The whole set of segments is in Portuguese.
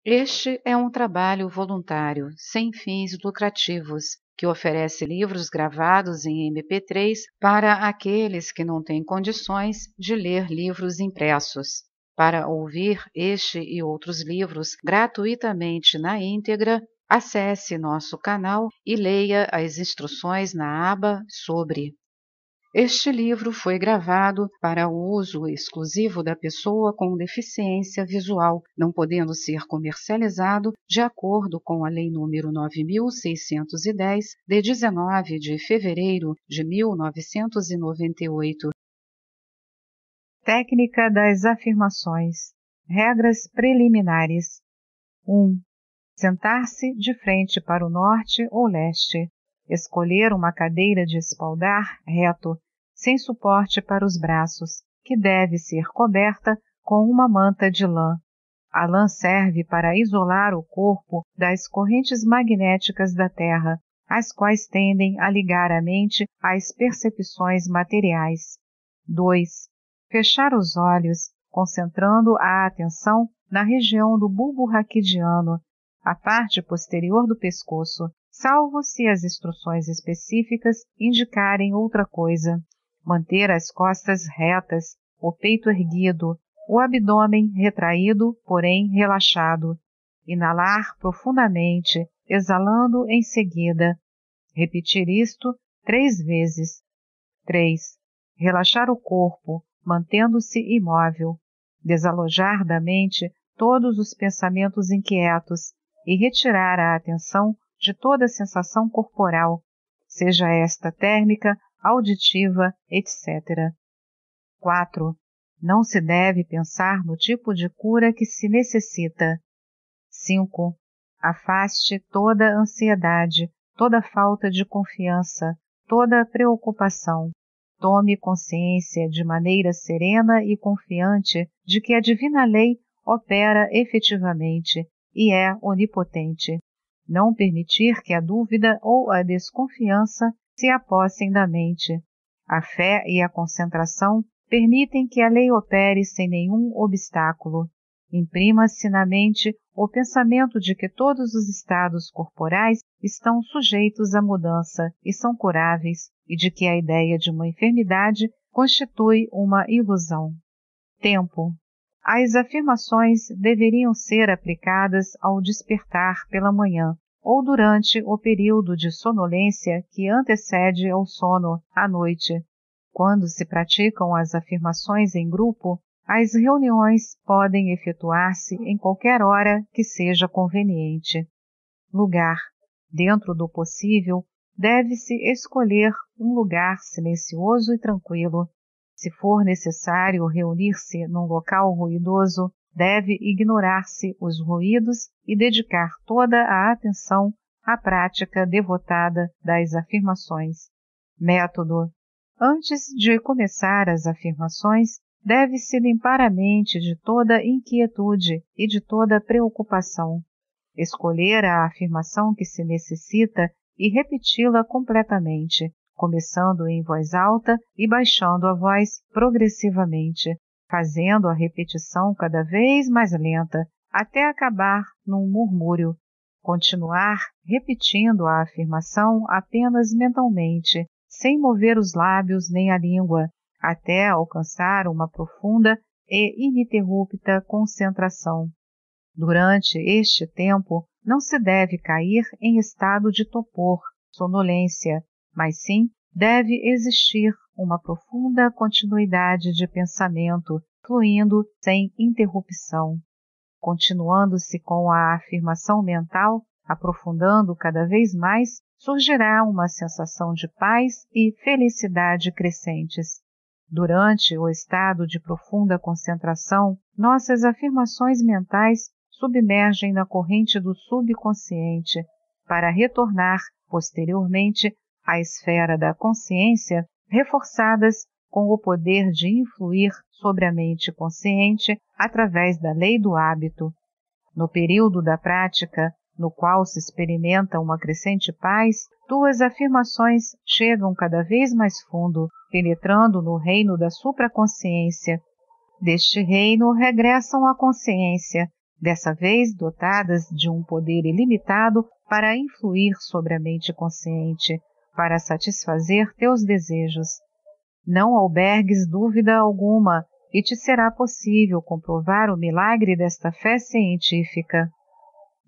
Este é um trabalho voluntário, sem fins lucrativos, que oferece livros gravados em MP3 para aqueles que não têm condições de ler livros impressos. Para ouvir este e outros livros gratuitamente na íntegra, acesse nosso canal e leia as instruções na aba Sobre. Este livro foi gravado para o uso exclusivo da pessoa com deficiência visual, não podendo ser comercializado de acordo com a Lei nº 9.610, de 19 de fevereiro de 1998. Técnica das afirmações. Regras preliminares. 1. Sentar-se de frente para o norte ou leste. Escolher uma cadeira de espaldar reto, sem suporte para os braços, que deve ser coberta com uma manta de lã. A lã serve para isolar o corpo das correntes magnéticas da Terra, as quais tendem a ligar a mente às percepções materiais. 2. Fechar os olhos, concentrando a atenção na região do bulbo raquidiano, a parte posterior do pescoço, salvo se as instruções específicas indicarem outra coisa. Manter as costas retas, o peito erguido, o abdômen retraído, porém relaxado. Inalar profundamente, exalando em seguida. Repetir isto 3 vezes. 3. Relaxar o corpo, mantendo-se imóvel. Desalojar da mente todos os pensamentos inquietos e retirar a atenção de toda sensação corporal, seja esta térmica, auditiva, etc. 4. Não se deve pensar no tipo de cura que se necessita. 5. Afaste toda ansiedade, toda falta de confiança, toda preocupação. Tome consciência de maneira serena e confiante de que a divina lei opera efetivamente e é onipotente. Não permitir que a dúvida ou a desconfiança se apossem da mente. A fé e a concentração permitem que a lei opere sem nenhum obstáculo. Imprima-se na mente o pensamento de que todos os estados corporais estão sujeitos à mudança e são curáveis, e de que a ideia de uma enfermidade constitui uma ilusão. Tempo. As afirmações deveriam ser aplicadas ao despertar pela manhã, ou durante o período de sonolência que antecede ao sono, à noite. Quando se praticam as afirmações em grupo, as reuniões podem efetuar-se em qualquer hora que seja conveniente. Lugar. Dentro do possível, deve-se escolher um lugar silencioso e tranquilo. Se for necessário reunir-se num local ruidoso, deve ignorar-se os ruídos e dedicar toda a atenção à prática devotada das afirmações. Método. Antes de começar as afirmações, deve-se limpar a mente de toda inquietude e de toda preocupação. Escolher a afirmação que se necessita e repeti-la completamente, começando em voz alta e baixando a voz progressivamente, fazendo a repetição cada vez mais lenta, até acabar num murmúrio. Continuar repetindo a afirmação apenas mentalmente, sem mover os lábios nem a língua, até alcançar uma profunda e ininterrupta concentração. Durante este tempo, não se deve cair em estado de torpor, sonolência, mas sim deve existir uma profunda continuidade de pensamento, fluindo sem interrupção. Continuando-se com a afirmação mental, aprofundando cada vez mais, surgirá uma sensação de paz e felicidade crescentes. Durante o estado de profunda concentração, nossas afirmações mentais submergem na corrente do subconsciente, para retornar, posteriormente, à esfera da consciência, reforçadas com o poder de influir sobre a mente consciente através da lei do hábito. No período da prática, no qual se experimenta uma crescente paz, tuas afirmações chegam cada vez mais fundo, penetrando no reino da supraconsciência. Deste reino regressam à consciência, dessa vez dotadas de um poder ilimitado para influir sobre a mente consciente, para satisfazer teus desejos. Não albergues dúvida alguma, e te será possível comprovar o milagre desta fé científica.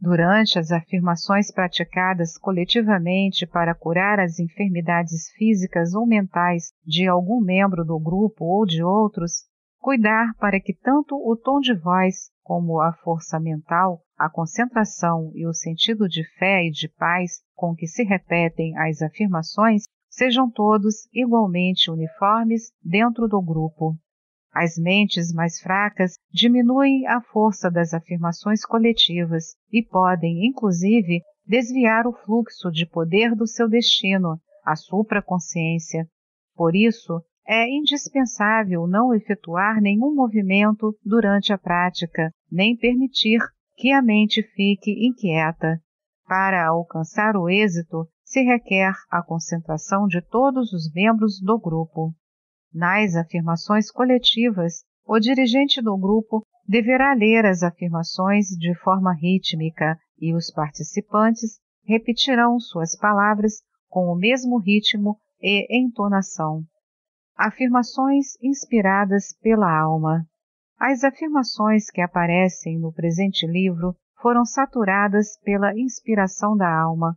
Durante as afirmações praticadas coletivamente para curar as enfermidades físicas ou mentais de algum membro do grupo ou de outros, cuidar para que tanto o tom de voz como a força mental, a concentração e o sentido de fé e de paz com que se repetem as afirmações sejam todos igualmente uniformes dentro do grupo. As mentes mais fracas diminuem a força das afirmações coletivas e podem, inclusive, desviar o fluxo de poder do seu destino, a supraconsciência. Por isso, é indispensável não efetuar nenhum movimento durante a prática, nem permitir que a mente fique inquieta. Para alcançar o êxito, se requer a concentração de todos os membros do grupo. Nas afirmações coletivas, o dirigente do grupo deverá ler as afirmações de forma rítmica e os participantes repetirão suas palavras com o mesmo ritmo e entonação. Afirmações inspiradas pela alma. As afirmações que aparecem no presente livro foram saturadas pela inspiração da alma.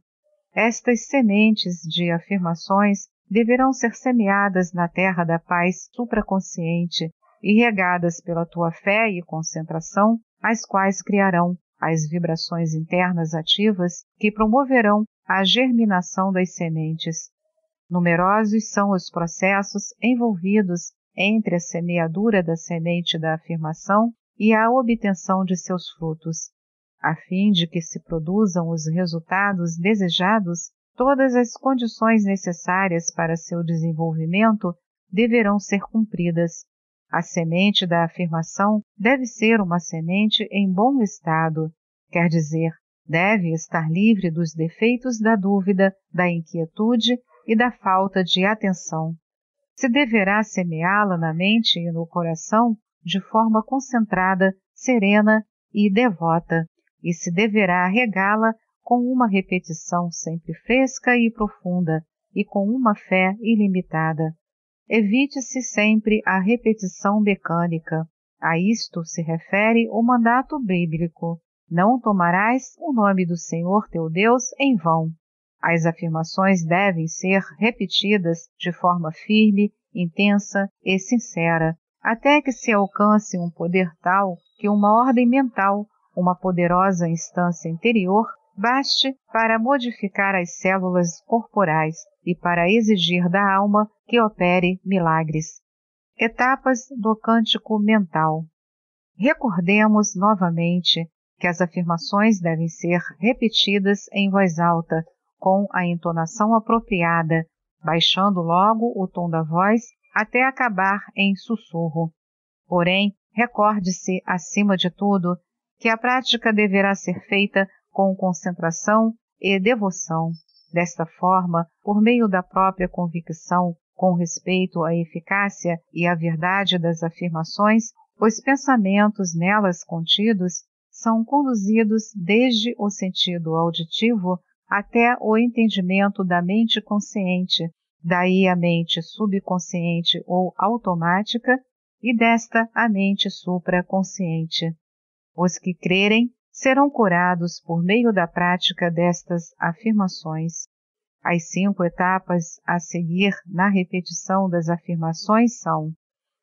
Estas sementes de afirmações deverão ser semeadas na terra da paz supraconsciente e regadas pela tua fé e concentração, as quais criarão as vibrações internas ativas que promoverão a germinação das sementes. Numerosos são os processos envolvidos entre a semeadura da semente da afirmação e a obtenção de seus frutos. A fim de que se produzam os resultados desejados, todas as condições necessárias para seu desenvolvimento deverão ser cumpridas. A semente da afirmação deve ser uma semente em bom estado, quer dizer, deve estar livre dos defeitos da dúvida, da inquietude e da falta de atenção. Se deverá semeá-la na mente e no coração de forma concentrada, serena e devota, e se deverá regá-la com uma repetição sempre fresca e profunda, e com uma fé ilimitada. Evite-se sempre a repetição mecânica. A isto se refere o mandato bíblico: não tomarás o nome do Senhor teu Deus em vão. As afirmações devem ser repetidas de forma firme, intensa e sincera, até que se alcance um poder tal que uma ordem mental, uma poderosa instância interior, baste para modificar as células corporais e para exigir da alma que opere milagres. Etapas do cântico mental. Recordemos novamente que as afirmações devem ser repetidas em voz alta, com a entonação apropriada, baixando logo o tom da voz até acabar em sussurro. Porém, recorde-se, acima de tudo, que a prática deverá ser feita com concentração e devoção. Desta forma, por meio da própria convicção, com respeito à eficácia e à verdade das afirmações, os pensamentos nelas contidos são conduzidos desde o sentido auditivo até o entendimento da mente consciente, daí a mente subconsciente ou automática, e desta a mente supraconsciente. Os que crerem serão curados por meio da prática destas afirmações. As 5 etapas a seguir na repetição das afirmações são: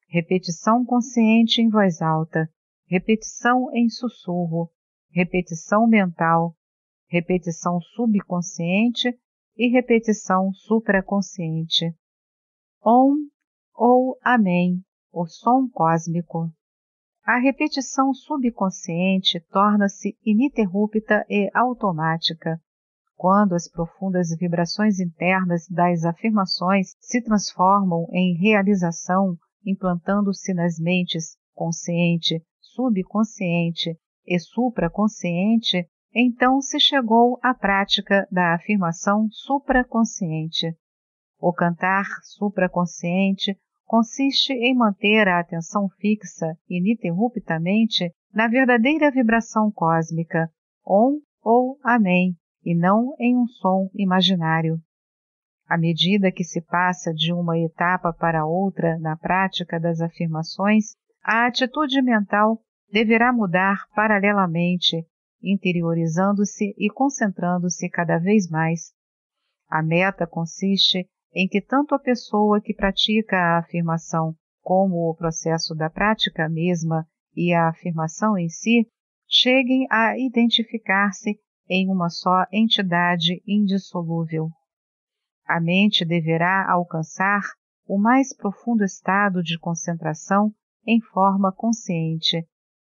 repetição consciente em voz alta, repetição em sussurro, repetição mental, repetição subconsciente e repetição supraconsciente. Om ou Amém, o som cósmico. A repetição subconsciente torna-se ininterrupta e automática. Quando as profundas vibrações internas das afirmações se transformam em realização, implantando-se nas mentes consciente, subconsciente e supraconsciente, então se chegou à prática da afirmação supraconsciente. O cantar supraconsciente consiste em manter a atenção fixa ininterruptamente na verdadeira vibração cósmica, Om ou Amém, e não em um som imaginário. À medida que se passa de uma etapa para outra na prática das afirmações, a atitude mental deverá mudar paralelamente, interiorizando-se e concentrando-se cada vez mais. A meta consiste em que tanto a pessoa que pratica a afirmação como o processo da prática mesma e a afirmação em si cheguem a identificar-se em uma só entidade indissolúvel. A mente deverá alcançar o mais profundo estado de concentração em forma consciente,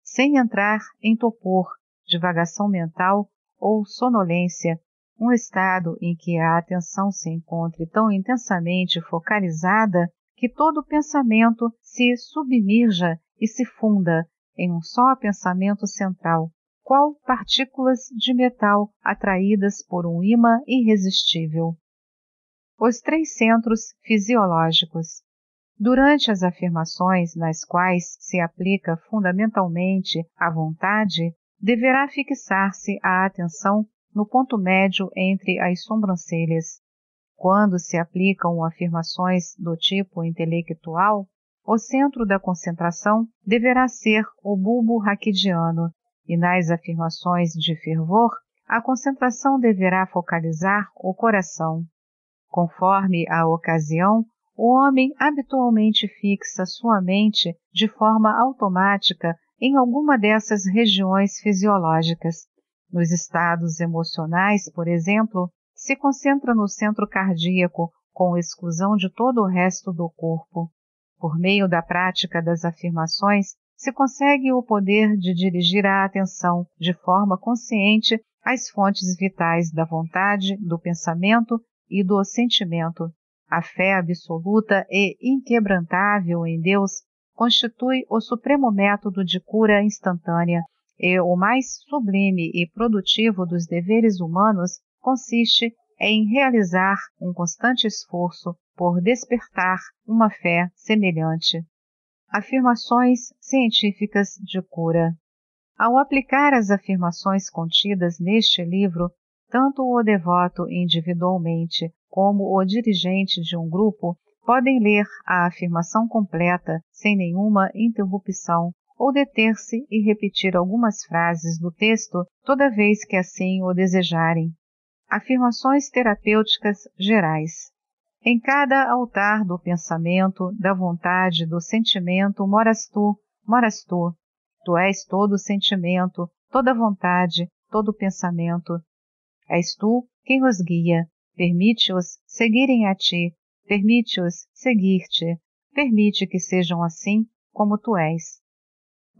sem entrar em torpor, divagação mental ou sonolência, um estado em que a atenção se encontre tão intensamente focalizada que todo pensamento se submerja e se funda em um só pensamento central, qual partículas de metal atraídas por um ímã irresistível. Os 3 centros fisiológicos. Durante as afirmações nas quais se aplica fundamentalmente a vontade, deverá fixar-se a atenção no ponto médio entre as sobrancelhas. Quando se aplicam afirmações do tipo intelectual, o centro da concentração deverá ser o bulbo raquidiano, e nas afirmações de fervor, a concentração deverá focalizar o coração. Conforme a ocasião, o homem habitualmente fixa sua mente de forma automática em alguma dessas regiões fisiológicas. Nos estados emocionais, por exemplo, se concentra no centro cardíaco, com exclusão de todo o resto do corpo. Por meio da prática das afirmações, se consegue o poder de dirigir a atenção de forma consciente às fontes vitais da vontade, do pensamento e do sentimento. A fé absoluta e inquebrantável em Deus constitui o supremo método de cura instantânea, e o mais sublime e produtivo dos deveres humanos consiste em realizar um constante esforço por despertar uma fé semelhante. Afirmações científicas de cura. Ao aplicar as afirmações contidas neste livro, tanto o devoto individualmente como o dirigente de um grupo podem ler a afirmação completa sem nenhuma interrupção ou deter-se e repetir algumas frases do texto toda vez que assim o desejarem. Afirmações terapêuticas gerais. Em cada altar do pensamento, da vontade, do sentimento, moras tu, moras tu. Tu és todo sentimento, toda vontade, todo pensamento. És tu quem os guia, permite-os seguirem a ti, permite-os seguir-te, permite que sejam assim como tu és.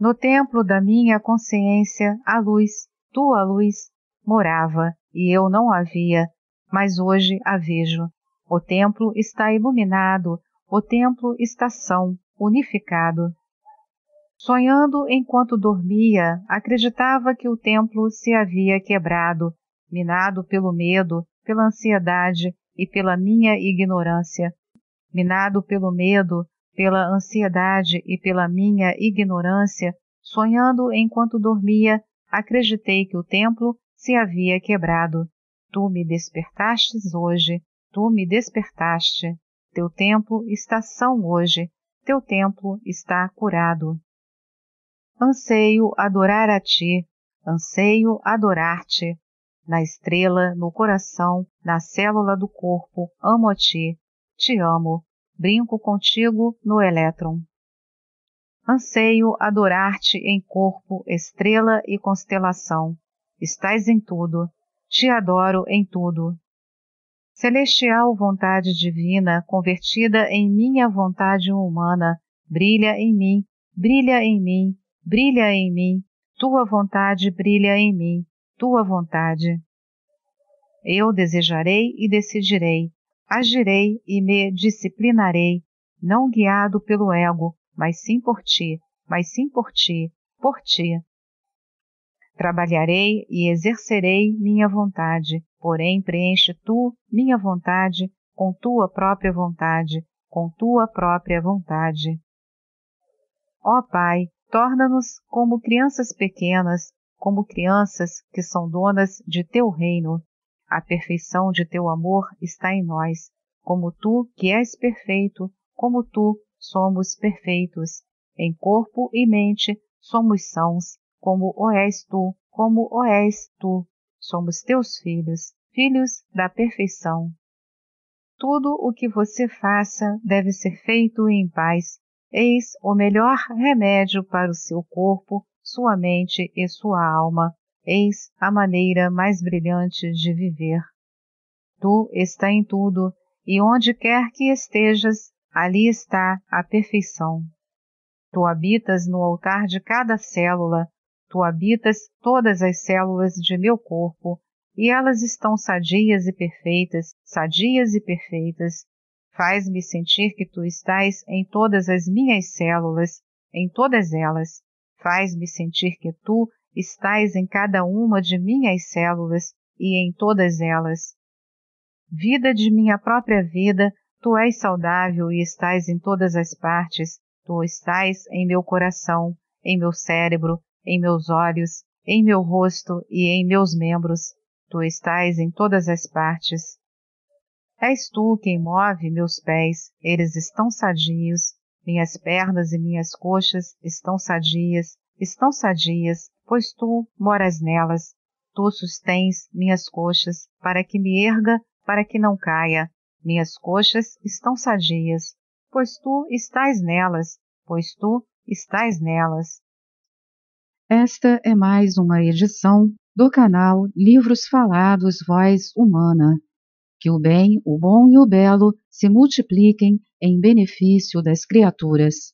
No templo da minha consciência, a luz, tua luz, morava, e eu não a via, mas hoje a vejo. O templo está iluminado, o templo está são, unificado. Sonhando enquanto dormia, acreditava que o templo se havia quebrado, minado pelo medo, pela ansiedade e pela minha ignorância. Minado pelo medo, pela ansiedade e pela minha ignorância, sonhando enquanto dormia, acreditei que o templo se havia quebrado. Tu me despertastes hoje, tu me despertaste. Teu templo está são hoje, teu templo está curado. Anseio adorar a ti, anseio adorar-te. Na estrela, no coração, na célula do corpo, amo a ti, te amo, brinco contigo no elétron. Anseio adorar-te em corpo, estrela e constelação. Estás em tudo, te adoro em tudo. Celestial vontade divina, convertida em minha vontade humana, brilha em mim, brilha em mim, brilha em mim, tua vontade brilha em mim, tua vontade. Eu desejarei e decidirei, agirei e me disciplinarei, não guiado pelo ego, mas sim por ti, mas sim por ti, por ti. Trabalharei e exercerei minha vontade, porém preenche tu minha vontade com tua própria vontade, com tua própria vontade. Ó Pai, Torna-nos como crianças pequenas, como crianças que são donas de teu reino. A perfeição de teu amor está em nós, como tu, que és perfeito, como tu, somos perfeitos. Em corpo e mente somos sãos, como o és tu, como o és tu. Somos teus filhos, filhos da perfeição. Tudo o que você faça deve ser feito em paz. Eis o melhor remédio para o seu corpo, sua mente e sua alma. Eis a maneira mais brilhante de viver. Tu está em tudo, e onde quer que estejas, ali está a perfeição. Tu habitas no altar de cada célula, tu habitas todas as células de meu corpo, e elas estão sadias e perfeitas, sadias e perfeitas. Faz-me sentir que tu estás em todas as minhas células, em todas elas. Faz-me sentir que tu estás em cada uma de minhas células e em todas elas. Vida de minha própria vida, tu és saudável e estás em todas as partes. Tu estás em meu coração, em meu cérebro, em meus olhos, em meu rosto e em meus membros. Tu estás em todas as partes. És tu quem move meus pés, eles estão sadios. Minhas pernas e minhas coxas estão sadias, pois tu moras nelas. Tu sustens minhas coxas, para que me erga, para que não caia. Minhas coxas estão sadias, pois tu estás nelas, Esta é mais uma edição do canal Livros Falados Voz Humana. Que o bem, o bom e o belo se multipliquem em benefício das criaturas.